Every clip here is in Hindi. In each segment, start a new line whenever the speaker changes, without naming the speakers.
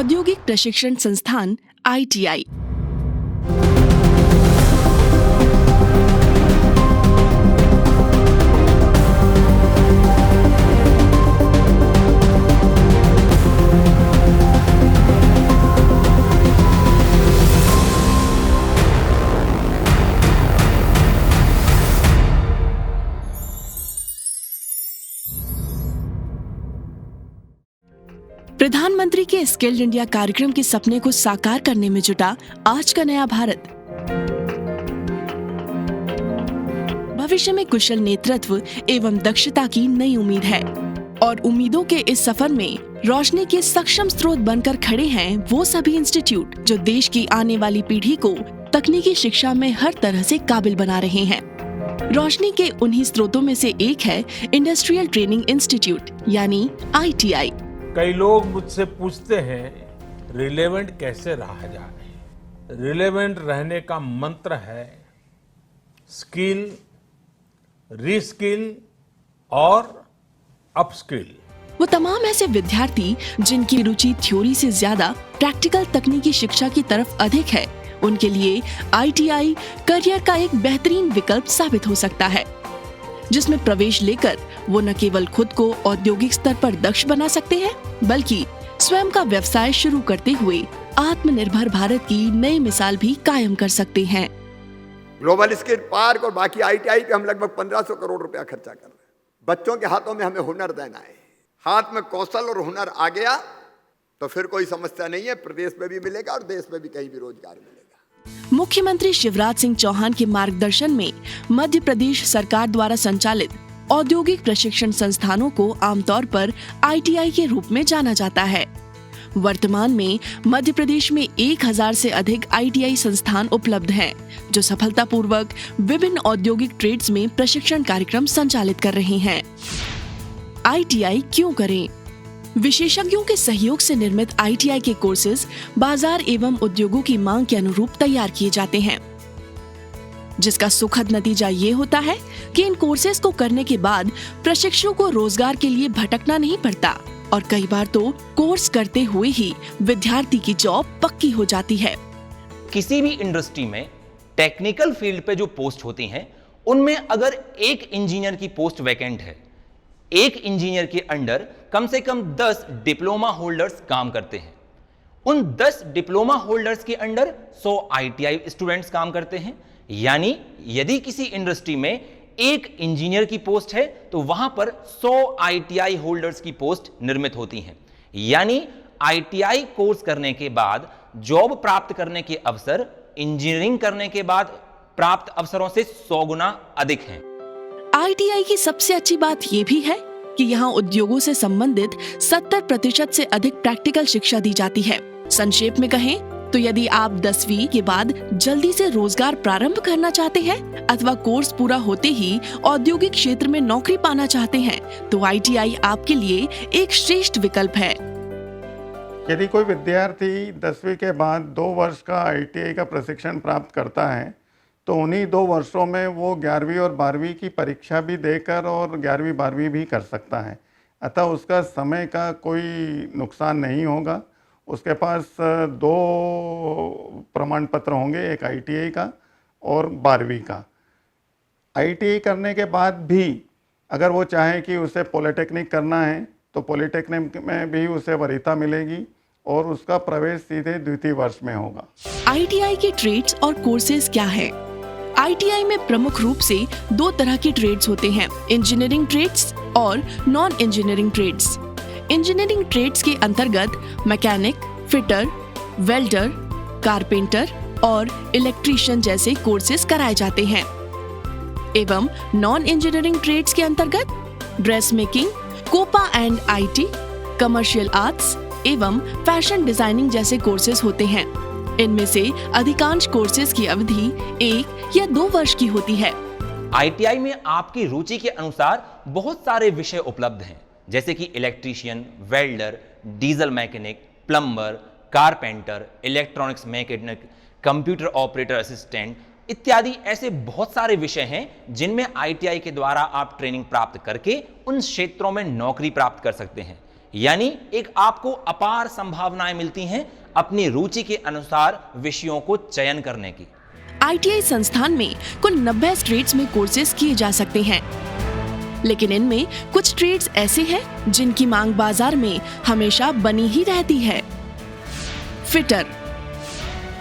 औद्योगिक प्रशिक्षण संस्थान ITI। प्रधानमंत्री के स्किल्ड इंडिया कार्यक्रम के सपने को साकार करने में जुटा आज का नया भारत। भविष्य में कुशल नेतृत्व एवं दक्षता की नई उम्मीद है और उम्मीदों के इस सफर में रोशनी के सक्षम स्रोत बनकर खड़े हैं वो सभी इंस्टीट्यूट जो देश की आने वाली पीढ़ी को तकनीकी शिक्षा में हर तरह से काबिल बना रहे हैं। रोशनी के उन्हीं स्रोतों में से एक है इंडस्ट्रियल ट्रेनिंग इंस्टीट्यूट यानी ITI।
कई लोग मुझसे पूछते हैं रिलेवेंट कैसे रहा जाए। रिलेवेंट रहने का मंत्र है स्किल, रीस्किल और अपस्किल।
वो तमाम ऐसे विद्यार्थी जिनकी रुचि थ्योरी से ज्यादा प्रैक्टिकल तकनीकी शिक्षा की तरफ अधिक है, उनके लिए ITI करियर का एक बेहतरीन विकल्प साबित हो सकता है, जिसमें प्रवेश लेकर वो न केवल खुद को औद्योगिक स्तर पर दक्ष बना सकते हैं, बल्कि स्वयं का व्यवसाय शुरू करते हुए आत्मनिर्भर भारत की नई मिसाल भी कायम कर सकते हैं।
ग्लोबल स्किल पार्क और बाकी ITI पे हम लगभग 1500 करोड़ रुपया खर्चा कर रहे हैं। बच्चों के हाथों में हमें हुनर देना है। हाथ में कौशल और हुनर आ गया तो फिर कोई समस्या नहीं है, प्रदेश में भी मिलेगा और देश में भी कहीं भी रोजगार मिलेगा।
मुख्यमंत्री शिवराज सिंह चौहान के मार्गदर्शन में मध्य प्रदेश सरकार द्वारा संचालित औद्योगिक प्रशिक्षण संस्थानों को आमतौर पर ITI के रूप में जाना जाता है। वर्तमान में मध्य प्रदेश में 1000 से अधिक ITI संस्थान उपलब्ध हैं, जो सफलतापूर्वक विभिन्न औद्योगिक ट्रेड्स में प्रशिक्षण कार्यक्रम संचालित कर रहे हैं। ITI क्यों करें? विशेषज्ञों के सहयोग से निर्मित ITI के कोर्सेज बाजार एवं उद्योगों की मांग के अनुरूप तैयार किए जाते हैं, जिसका सुखद नतीजा ये होता है कि इन कोर्सेज को करने के बाद प्रशिक्षुओं को रोजगार के लिए भटकना नहीं पड़ता और कई बार तो कोर्स करते हुए ही विद्यार्थी की जॉब पक्की हो जाती है।
किसी भी इंडस्ट्री में टेक्निकल फील्ड पे जो पोस्ट होती हैं, उनमें अगर एक इंजीनियर की पोस्ट वैकेंट है, एक इंजीनियर के अंडर कम से कम 10 डिप्लोमा होल्डर्स काम करते हैं। उन 10 डिप्लोमा होल्डर्स के अंडर 100 ITI स्टूडेंट्स काम करते हैं। यानी यदि किसी इंडस्ट्री में एक इंजीनियर की पोस्ट है तो वहां पर 100 ITI होल्डर्स की पोस्ट निर्मित होती हैं। यानी ITI कोर्स करने के बाद जॉब प्राप्त करने के अवसर इंजीनियरिंग करने के बाद प्राप्त अवसरों से 100 गुना अधिक हैं।
ITI की सबसे अच्छी बात ये भी है कि यहाँ उद्योगों से संबंधित 70% से अधिक प्रैक्टिकल शिक्षा दी जाती है। संक्षेप में कहें तो यदि आप 10वीं के बाद जल्दी से रोजगार प्रारंभ करना चाहते हैं अथवा कोर्स पूरा होते ही औद्योगिक क्षेत्र में नौकरी पाना चाहते हैं, तो ITI आपके लिए एक श्रेष्ठ विकल्प है।
यदि कोई विद्यार्थी 10वीं के बाद 2 वर्ष का ITI का प्रशिक्षण प्राप्त करता है तो उन्हीं 2 वर्षों में वो 11वीं और 12वीं की परीक्षा भी देकर और 11वीं 12वीं भी कर सकता है। अतः उसका समय का कोई नुकसान नहीं होगा। उसके पास 2 प्रमाण पत्र होंगे, एक ITI का और 12वीं का। ITI करने के बाद भी अगर वो चाहे कि उसे पॉलिटेक्निक करना है तो पॉलिटेक्निक में भी उसे वरीयता मिलेगी और उसका प्रवेश सीधे द्वितीय वर्ष में होगा।
ITI के ट्रेड्स और कोर्सेज क्या है? ITI में प्रमुख रूप से 2 तरह के ट्रेड्स होते हैं, इंजीनियरिंग ट्रेड्स और non engineering trades. Engineering trades के अंतर्गत मैकेनिक, फिटर, वेल्डर, कारपेंटर और इलेक्ट्रीशियन जैसे कोर्सेज कराए जाते हैं, एवं नॉन इंजीनियरिंग ट्रेड्स के अंतर्गत dress making, COPA and IT, commercial arts एवं फैशन डिजाइनिंग जैसे कोर्सेज होते हैं। इनमें से अधिकांश कोर्सेज की अवधि 1 या 2 वर्ष की होती है।
ITI में आपकी रुचि के अनुसार बहुत सारे विषय उपलब्ध हैं, जैसे कि electrician, welder, diesel mechanic, plumber, carpenter, electronics mechanic, computer operator assistant इत्यादि। ऐसे बहुत सारे विषय हैं जिनमें ITI के द्वारा आप ट्रेनिंग प्राप्त करके उन क्षेत्रों में नौकरी प्राप्त कर सकते हैं। यानी एक आपको अपार संभावनाएं मिलती हैं अपनी रुचि के अनुसार विषयों को चयन करने की।
ITI संस्थान में कुल 90 ट्रेड्स में कोर्सेज किए जा सकते हैं, लेकिन इनमें कुछ ट्रेड्स ऐसे हैं जिनकी मांग बाजार में हमेशा बनी ही रहती है। फिटर,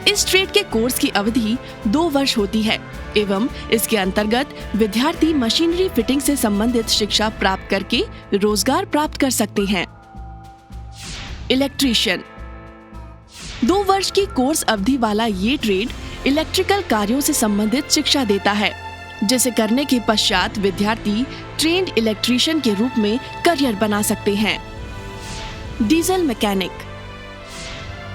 इस ट्रेड के कोर्स की अवधि 2 वर्ष होती है एवं इसके अंतर्गत विद्यार्थी मशीनरी फिटिंग से संबंधित शिक्षा प्राप्त करके रोजगार प्राप्त कर सकते हैं। इलेक्ट्रीशियन, 2 वर्ष की कोर्स अवधि वाला ये ट्रेड इलेक्ट्रिकल कार्यों से संबंधित शिक्षा देता है, जिसे करने के पश्चात विद्यार्थी ट्रेंड इलेक्ट्रीशियन के रूप में करियर बना सकते हैं। डीजल मैकेनिक,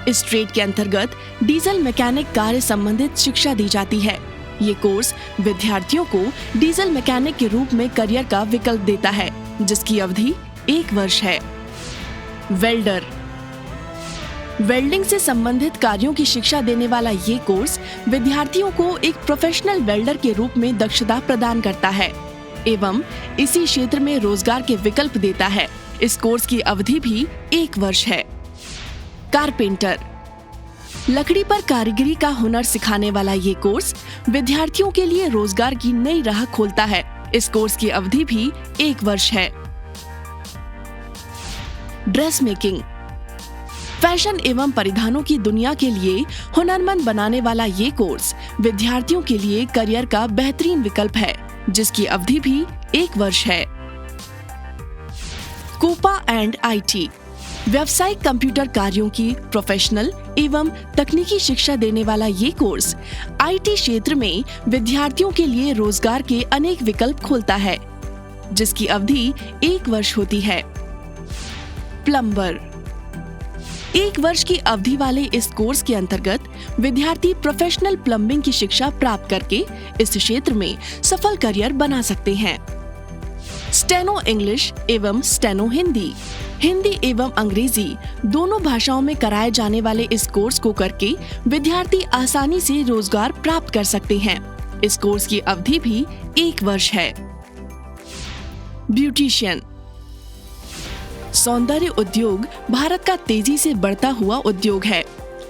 इस ट्रेड के अंतर्गत डीजल मैकेनिक कार्य संबंधित शिक्षा दी जाती है। ये कोर्स विद्यार्थियों को डीजल मैकेनिक के रूप में करियर का विकल्प देता है, जिसकी अवधि 1 वर्ष है। वेल्डर, वेल्डिंग से संबंधित कार्यों की शिक्षा देने वाला ये कोर्स विद्यार्थियों को एक प्रोफेशनल वेल्डर के रूप में दक्षता प्रदान करता है एवं इसी क्षेत्र में रोजगार के विकल्प देता है। इस कोर्स की अवधि भी 1 वर्ष है। कारपेंटर, लकड़ी पर कारीगरी का हुनर सिखाने वाला ये कोर्स विद्यार्थियों के लिए रोजगार की नई राह खोलता है। इस कोर्स की अवधि भी 1 वर्ष है। ड्रेस मेकिंग, फैशन एवं परिधानों की दुनिया के लिए हुनरमंद बनाने वाला ये कोर्स विद्यार्थियों के लिए करियर का बेहतरीन विकल्प है, जिसकी अवधि भी 1 वर्ष है। कूपा एंड IT, व्यावसायिक कंप्यूटर कार्यों की प्रोफेशनल एवं तकनीकी शिक्षा देने वाला ये कोर्स IT क्षेत्र में विद्यार्थियों के लिए रोजगार के अनेक विकल्प खोलता है, जिसकी अवधि 1 वर्ष होती है। प्लम्बर, 1 वर्ष की अवधि वाले इस कोर्स के अंतर्गत विद्यार्थी प्रोफेशनल प्लम्बिंग की शिक्षा प्राप्त करके इस क्षेत्र में सफल करियर बना सकते हैं। स्टेनो इंग्लिश एवं स्टेनो हिंदी, हिंदी एवं अंग्रेजी दोनों भाषाओं में कराए जाने वाले इस कोर्स को करके विद्यार्थी आसानी से रोजगार प्राप्त कर सकते हैं। इस कोर्स की अवधि भी 1 वर्ष है। ब्यूटिशियन, सौंदर्य उद्योग भारत का तेजी से बढ़ता हुआ उद्योग है।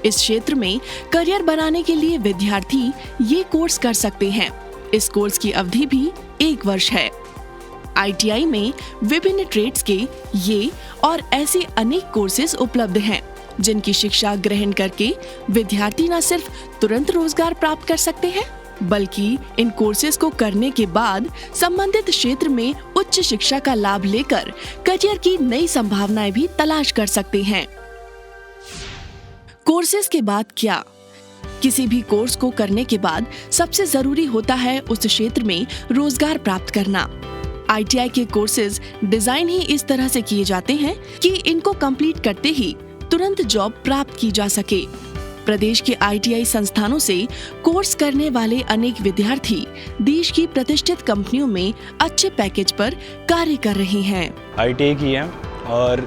इस क्षेत्र में करियर बनाने के लिए विद्यार्थी ये कोर्स कर सकते हैं। इस कोर्स की अवधि भी 1 वर्ष है। ITI में विभिन्न ट्रेड्स के ये और ऐसे अनेक कोर्सेज उपलब्ध हैं, जिनकी शिक्षा ग्रहण करके विद्यार्थी न सिर्फ तुरंत रोजगार प्राप्त कर सकते हैं, बल्कि इन कोर्सेज को करने के बाद संबंधित क्षेत्र में उच्च शिक्षा का लाभ लेकर करियर की नई संभावनाएं भी तलाश कर सकते हैं। कोर्सेज के बाद क्या? किसी भी कोर्स को करने के बाद सबसे जरूरी होता है उस क्षेत्र में रोजगार प्राप्त करना। ITI के कोर्सेज डिजाइन ही इस तरह से किए जाते हैं कि इनको कंप्लीट करते ही तुरंत जॉब प्राप्त की जा सके। प्रदेश के ITI संस्थानों से कोर्स करने वाले अनेक विद्यार्थी देश की प्रतिष्ठित कंपनियों में अच्छे पैकेज पर कार्य कर रहे हैं।
ITI की है और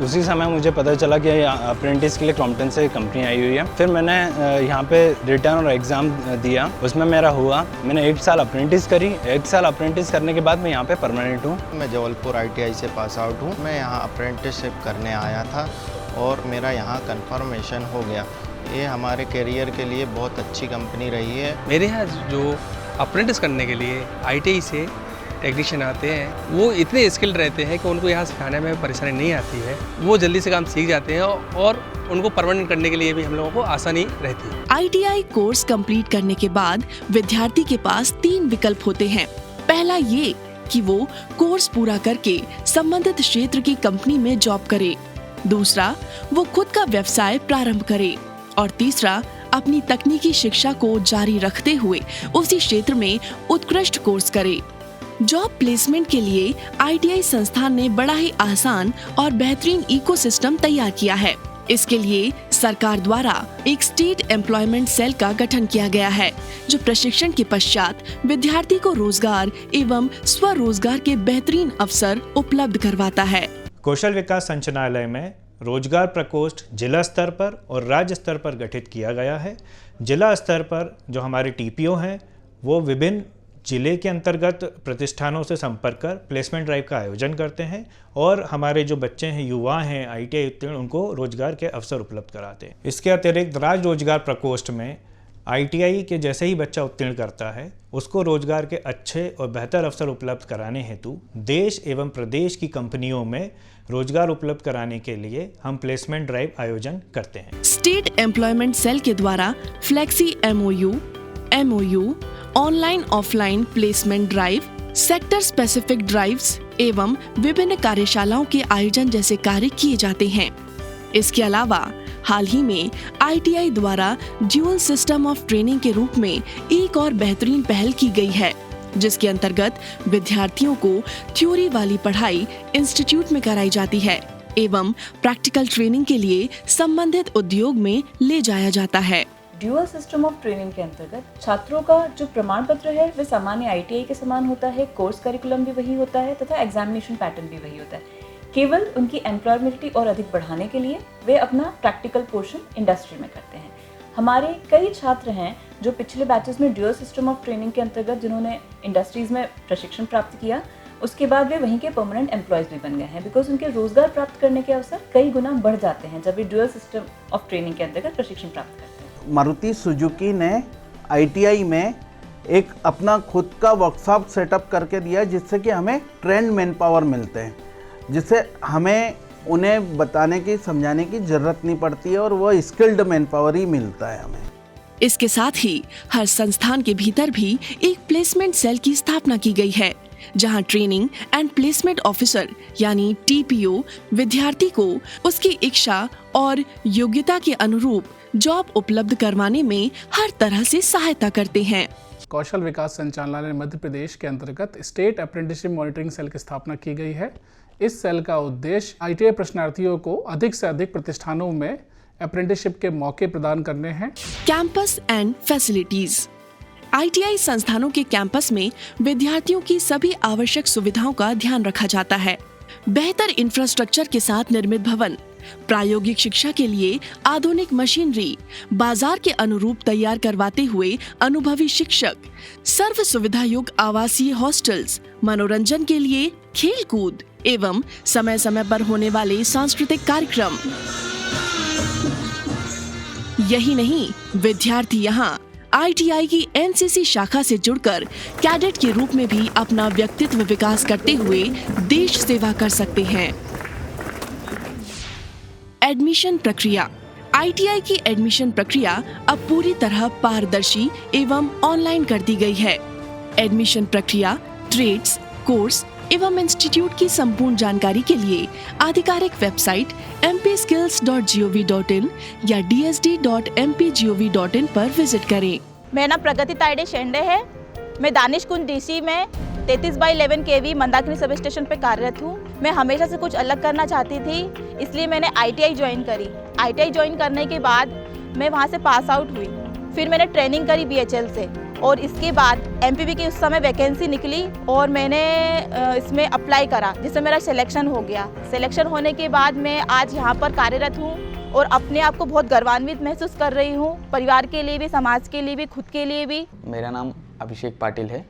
उसी समय मुझे पता चला कि अप्रेंटिस के लिए क्रॉम्पटन से कंपनी आई हुई है। फिर मैंने यहाँ पे रिटर्न और एग्ज़ाम दिया, उसमें मेरा हुआ। मैंने 1 साल अप्रेंटिस करी। 1 साल अप्रेंटिस करने के बाद मैं यहाँ पे परमानेंट हूँ।
मैं जबलपुर ITI से पास आउट हूँ। मैं यहाँ अप्रेंटिसशिप करने आया था और मेरा यहाँ कन्फर्मेशन हो गया। ये हमारे करियर के लिए बहुत अच्छी कंपनी रही है।
मेरे यहाँ जो अप्रेंटिस करने के लिए ITI से टेक्नीशियन आते हैं, वो इतने स्किल्ड रहते हैं कि उनको यहाँ सिखाने में परेशानी नहीं आती है। वो जल्दी से काम सीख जाते हैं और उनको परमानेंट करने के लिए भी हम लोगों को आसानी रहती है।
ITI कोर्स कंप्लीट करने के बाद विद्यार्थी के पास 3 विकल्प होते हैं। पहला ये कि वो कोर्स पूरा करके संबंधित क्षेत्र की कंपनी में जॉब करे। दूसरा, वो खुद का व्यवसाय प्रारंभ करे। और तीसरा, अपनी तकनीकी शिक्षा को जारी रखते हुए उसी क्षेत्र में उत्कृष्ट कोर्स करे। जॉब प्लेसमेंट के लिए ITI संस्थान ने बड़ा ही आसान और बेहतरीन इकोसिस्टम तैयार किया है। इसके लिए सरकार द्वारा एक स्टेट एम्प्लॉयमेंट सेल का गठन किया गया है, जो प्रशिक्षण के पश्चात विद्यार्थी को रोजगार एवं स्वरोजगार के बेहतरीन अवसर उपलब्ध करवाता है।
कौशल विकास संचालनालय में रोजगार प्रकोष्ठ जिला स्तर पर और राज्य स्तर पर गठित किया गया है। जिला स्तर पर जो हमारे TPO हैं वो विभिन्न जिले के अंतर्गत प्रतिष्ठानों से संपर्क कर प्लेसमेंट ड्राइव का आयोजन करते हैं और हमारे जो बच्चे हैं, युवा हैं, ITI उत्तीर्ण, उनको रोजगार के अवसर उपलब्ध कराते हैं। इसके अतिरिक्त राज्य रोजगार प्रकोष्ठ में ITI के जैसे ही बच्चा उत्तीर्ण करता है उसको रोजगार के अच्छे और बेहतर अवसर उपलब्ध कराने हेतु देश एवं प्रदेश की कंपनियों में रोजगार उपलब्ध कराने के लिए हम प्लेसमेंट ड्राइव आयोजन करते हैं।
स्टेट एम्प्लॉयमेंट सेल के द्वारा flexi MOU, online offline placement drive, sector specific drives एवं विभिन्न कार्यशालाओं के आयोजन जैसे कार्य किए जाते हैं। इसके अलावा हाल ही में ITI द्वारा ड्यूअल सिस्टम ऑफ ट्रेनिंग के रूप में एक और बेहतरीन पहल की गई है, जिसके अंतर्गत विद्यार्थियों को थ्योरी वाली पढ़ाई इंस्टीट्यूट में कराई जाती है एवं प्रैक्टिकल ट्रेनिंग के लिए संबंधित उद्योग में ले जाया जाता है।
ड्यूअल सिस्टम ऑफ ट्रेनिंग के अंतर्गत छात्रों का जो प्रमाण पत्र है वह सामान्य ITI के समान होता है, कोर्स करिकुलम भी वही होता है तथा एग्जामिनेशन पैटर्न भी वही होता है। केवल उनकी एम्प्लॉयबिलिटी और अधिक बढ़ाने के लिए वे अपना प्रैक्टिकल पोर्शन इंडस्ट्री में करते हैं। हमारे कई छात्र हैं जो पिछले बैचेस में ड्यूअल सिस्टम ऑफ ट्रेनिंग के अंतर्गत जिन्होंने इंडस्ट्रीज में प्रशिक्षण प्राप्त किया, उसके बाद वे वहीं के परमानेंट एम्प्लॉयज भी बन गए हैं, बिकॉज उनके रोजगार प्राप्त करने के अवसर कई गुना बढ़ जाते हैं जब वे ड्यूअल सिस्टम ऑफ ट्रेनिंग के अंतर्गत प्रशिक्षण प्राप्त करते हैं।
मारुति सुजुकी ने ITI में एक अपना खुद का वर्कशॉप सेटअप करके दिया है, जिससे कि हमें ट्रेंड मैन पावर मिलते हैं, जिससे हमें उन्हें बताने की, समझाने की ज़रूरत नहीं पड़ती है और वो स्किल्ड मैन पावर ही मिलता है हमें।
इसके साथ ही हर संस्थान के भीतर भी एक प्लेसमेंट सेल की स्थापना की गई है, जहां ट्रेनिंग एंड प्लेसमेंट ऑफिसर यानी TPO विद्यार्थी को उसकी इच्छा और योग्यता के अनुरूप जॉब उपलब्ध करवाने में हर तरह से सहायता करते हैं।
कौशल विकास संचालनालय मध्य प्रदेश के अंतर्गत स्टेट अप्रेंटिसशिप मॉनिटरिंग सेल की स्थापना की गई है। इस सेल का उद्देश्य ITI प्रश्नार्थियों को अधिक से अधिक प्रतिष्ठानों में अप्रेंटिसशिप के मौके प्रदान करने हैं।
Campus and facilities. ITI संस्थानों के कैंपस में विद्यार्थियों की सभी आवश्यक सुविधाओं का ध्यान रखा जाता है। बेहतर इंफ्रास्ट्रक्चर के साथ निर्मित भवन, प्रायोगिक शिक्षा के लिए आधुनिक मशीनरी, बाजार के अनुरूप तैयार करवाते हुए अनुभवी शिक्षक, सर्व सुविधा युक्त आवासीय हॉस्टल्स, मनोरंजन के लिए खेल कूद एवं समय समय पर होने वाले सांस्कृतिक कार्यक्रम। यही नहीं, विद्यार्थी यहाँ ITI की NCC शाखा से जुड़कर कैडेट के रूप में भी अपना व्यक्तित्व विकास करते हुए देश सेवा कर सकते हैं। एडमिशन प्रक्रिया। ITI की एडमिशन प्रक्रिया अब पूरी तरह पारदर्शी एवं ऑनलाइन कर दी गई है। एडमिशन प्रक्रिया, ट्रेड्स, कोर्स एवं इंस्टीट्यूट की संपूर्ण जानकारी के लिए आधिकारिक वेबसाइट mpskills.gov.in या dsd.mpgov.in पर विजिट करें।
मेरा नाम प्रगति ताइडे शेंडे है। मैं दानिश कुंज DC में 33/11 kV मंदाकिनी सब स्टेशन पे कार्यरत हूँ। मैं हमेशा से कुछ अलग करना चाहती थी, इसलिए मैंने ITI ज्वाइन करी। ITI ज्वाइन करने के बाद मैं वहाँ से पास आउट हुई। फिर मैंने ट्रेनिंग करी BHL से और इसके बाद MPV की उस समय वैकेंसी निकली और मैंने इसमें अप्लाई करा, जिससे मेरा सिलेक्शन हो गया। सिलेक्शन होने के बाद मैं आज यहाँ पर कार्यरत हूँ और अपने आप को बहुत गर्वान्वित महसूस कर रही हूँ, परिवार के लिए भी, समाज के लिए भी, खुद के लिए भी।
मेरा नाम अभिषेक पाटिल है।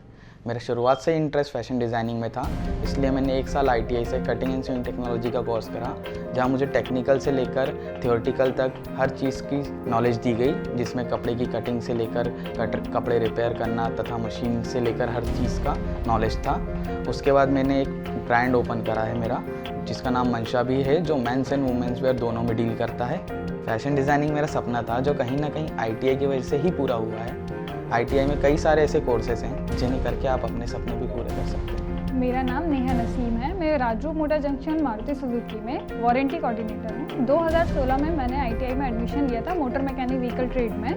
मेरा शुरुआत से इंटरेस्ट फैशन डिज़ाइनिंग में था, इसलिए मैंने 1 साल ITI से कटिंग एंड स्विंग टेक्नोलॉजी का कोर्स करा, जहां मुझे टेक्निकल से लेकर थियोरेटिकल तक हर चीज़ की नॉलेज दी गई, जिसमें कपड़े की कटिंग से लेकर कपड़े रिपेयर करना तथा मशीन से लेकर हर चीज़ का नॉलेज था। उसके बाद मैंने एक ब्रांड ओपन करा है मेरा, जिसका नाम मंशा भी है, जो मेंस एंड वुमेंस वेयर दोनों में डील करता है। फैशन डिज़ाइनिंग मेरा सपना था, जो कहीं ना कहीं ITI की वजह से ही पूरा हुआ है। ITI में कई सारे ऐसे कोर्सेज हैं जिन्हें करके आप अपने सपने भी पूरे कर सकते हैं।
मेरा नाम नेहा नसीम है। मैं Raju motor junction Maruti Suzuki में वारंटी कोऑर्डिनेटर हूँ। 2016 में मैंने ITI में एडमिशन लिया था मोटर मैकेनिक व्हीकल ट्रेड में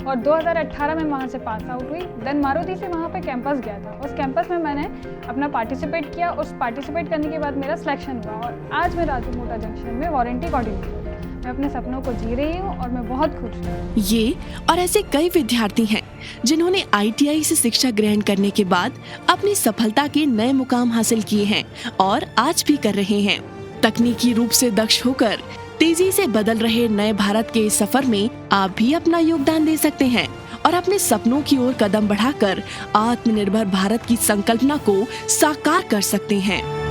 और 2018 में वहाँ से पास आउट हुई। देन मारुति से वहाँ पे कैंपस गया था। उस कैंपस में मैंने अपना पार्टिसिपेट किया। उस पार्टिसिपेट करने के बाद मेरा सिलेक्शन हुआ और आज मैं राजू मोटर जंक्शन में वारंटी कोऑर्डिनेटर। मैं अपने सपनों को जी रही हूँ और मैं बहुत खुश हूँ।
ये और ऐसे कई विद्यार्थी हैं जिन्होंने ITI से शिक्षा ग्रहण करने के बाद अपनी सफलता के नए मुकाम हासिल किए हैं और आज भी कर रहे हैं। तकनीकी रूप से दक्ष होकर तेजी से बदल रहे नए भारत के इस सफर में आप भी अपना योगदान दे सकते हैं और अपने सपनों की ओर कदम बढ़ाकर आत्मनिर्भर भारत की संकल्पना को साकार कर सकते हैं।